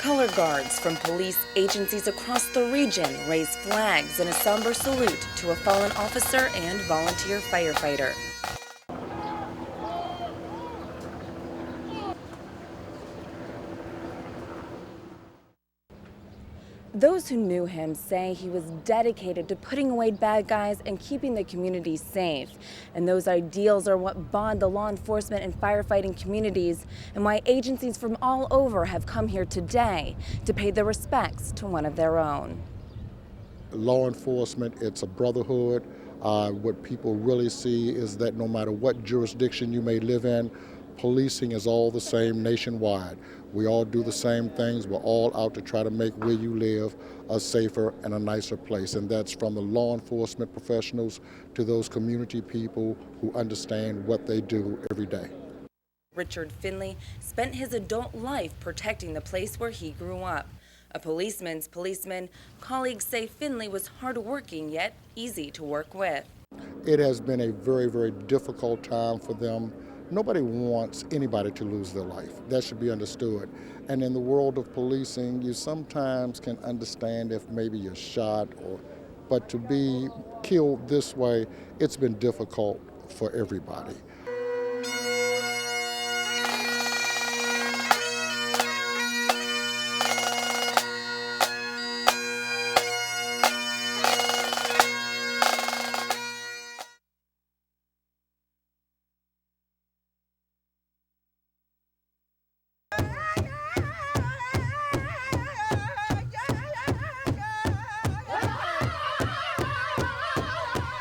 Color guards from police agencies across the region raise flags in a somber salute to a fallen officer and volunteer firefighter. Those who knew him say he was dedicated to putting away bad guys and keeping the community safe. And those ideals are what bond the law enforcement and firefighting communities, and why agencies from all over have come here today to pay their respects to one of their own. Law enforcement, it's a brotherhood. What people really see is that no matter what jurisdiction you may live in, policing is all the same nationwide. We all do the same things. We're all out to try to make where you live a safer and a nicer place. And that's from the law enforcement professionals to those community people who understand what they do every day. Richard Finley spent his adult life protecting the place where he grew up. A policeman's policeman, colleagues say Finley was hardworking yet easy to work with. It has been a very, very difficult time for them. Nobody wants anybody to lose their life. That should be understood. And in the world of policing, you sometimes can understand if maybe you're shot, but to be killed this way, it's been difficult for everybody.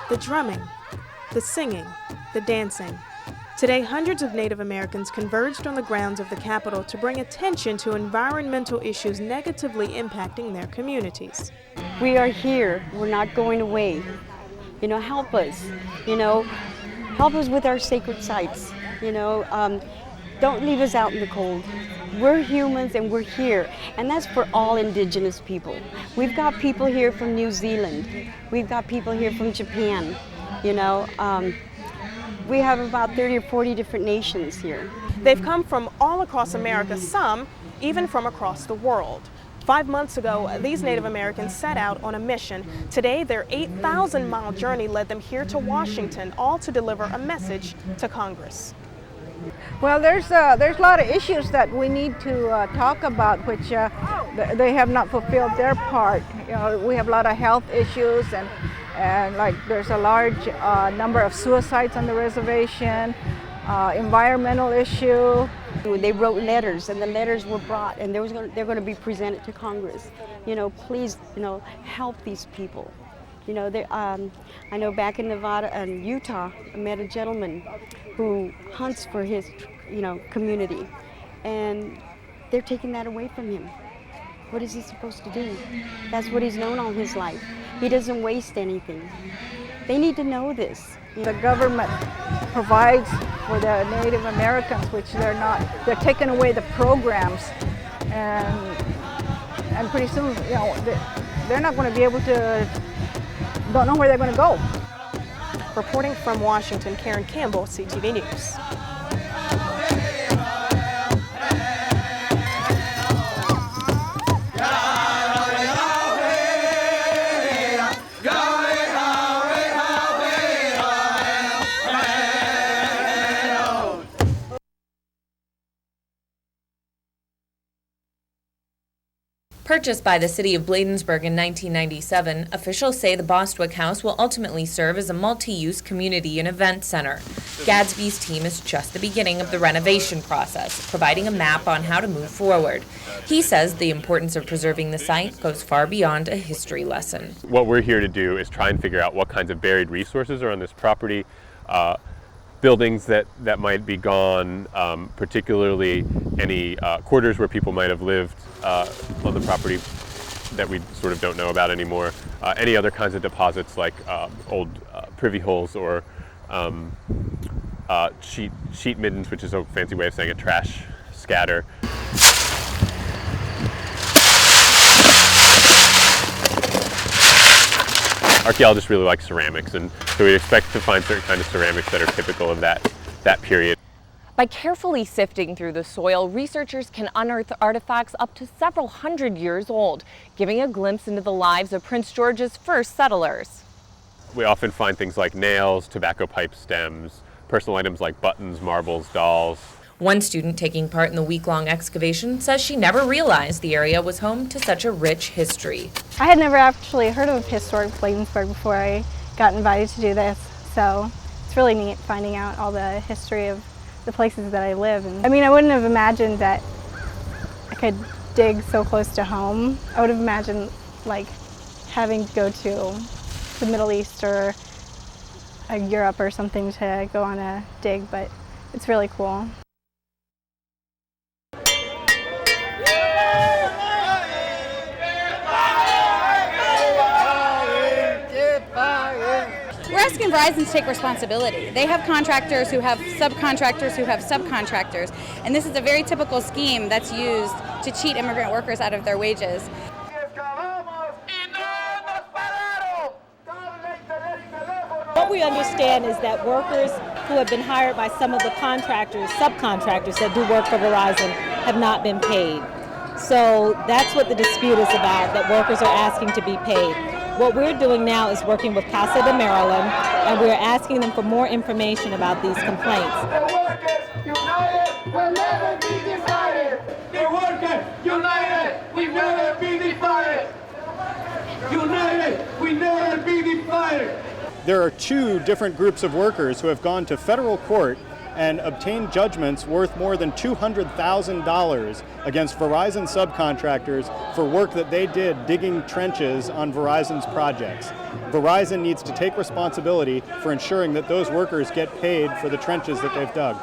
The drumming, the singing, the dancing. Today, hundreds of Native Americans converged on the grounds of the Capitol to bring attention to environmental issues negatively impacting their communities. We are here. We're not going away. Help us. Help us with our sacred sites. Don't leave us out in the cold. We're humans and we're here, and that's for all indigenous people. We've got people here from New Zealand. We've got people here from Japan. We have about 30 or 40 different nations here. They've come from all across America, some even from across the world. 5 months ago, these Native Americans set out on a mission. Today, their 8,000-mile journey led them here to Washington, all to deliver a message to Congress. Well, there's a lot of issues that we need to talk about, which they have not fulfilled their part. We have a lot of health issues, and like there's a large number of suicides on the reservation, environmental issue. They wrote letters, and the letters were brought, and they're going to be presented to Congress. Please, help these people. I know back in Nevada and Utah, I met a gentleman who hunts for his, community, and they're taking that away from him. What is he supposed to do? That's what he's known all his life. He doesn't waste anything. They need to know this. The government provides for the Native Americans, which they're not. They're taking away the programs, and pretty soon, they're not going to be able to. Don't know where they're going to go. Reporting from Washington, Karen Campbell, CTV News. Purchased by the city of Bladensburg in 1997, officials say the Bostwick House will ultimately serve as a multi-use community and event center. Gadsby's team is just the beginning of the renovation process, providing a map on how to move forward. He says the importance of preserving the site goes far beyond a history lesson. What we're here to do is try and figure out what kinds of buried resources are on this property, buildings that might be gone, particularly any quarters where people might have lived on the property that we sort of don't know about anymore. Any other kinds of deposits like old privy holes or sheet middens, which is a fancy way of saying a trash scatter. Archaeologists really like ceramics, and so we expect to find certain kinds of ceramics that are typical of that period. By carefully sifting through the soil, researchers can unearth artifacts up to several hundred years old, giving a glimpse into the lives of Prince George's first settlers. We often find things like nails, tobacco pipe stems, personal items like buttons, marbles, dolls. One student taking part in the week-long excavation says she never realized the area was home to such a rich history. I had never actually heard of historic Bladensburg before I got invited to do this, so it's really neat finding out all the history of the places that I live. And I mean, I wouldn't have imagined that I could dig so close to home. I would have imagined like having to go to the Middle East or Europe or something to go on a dig, but it's really cool. We're asking Verizon to take responsibility. They have contractors who have subcontractors who have subcontractors, and this is a very typical scheme that's used to cheat immigrant workers out of their wages. What we understand is that workers who have been hired by some of the subcontractors that do work for Verizon have not been paid. So that's what the dispute is about, that workers are asking to be paid. What we're doing now is working with Casa de Maryland, and we're asking them for more information about these complaints. The workers united will never be divided. The workers united, we never be divided. United, we never be divided. There are two different groups of workers who have gone to federal court and obtained judgments worth more than $200,000 against Verizon subcontractors for work that they did digging trenches on Verizon's projects. Verizon needs to take responsibility for ensuring that those workers get paid for the trenches that they've dug.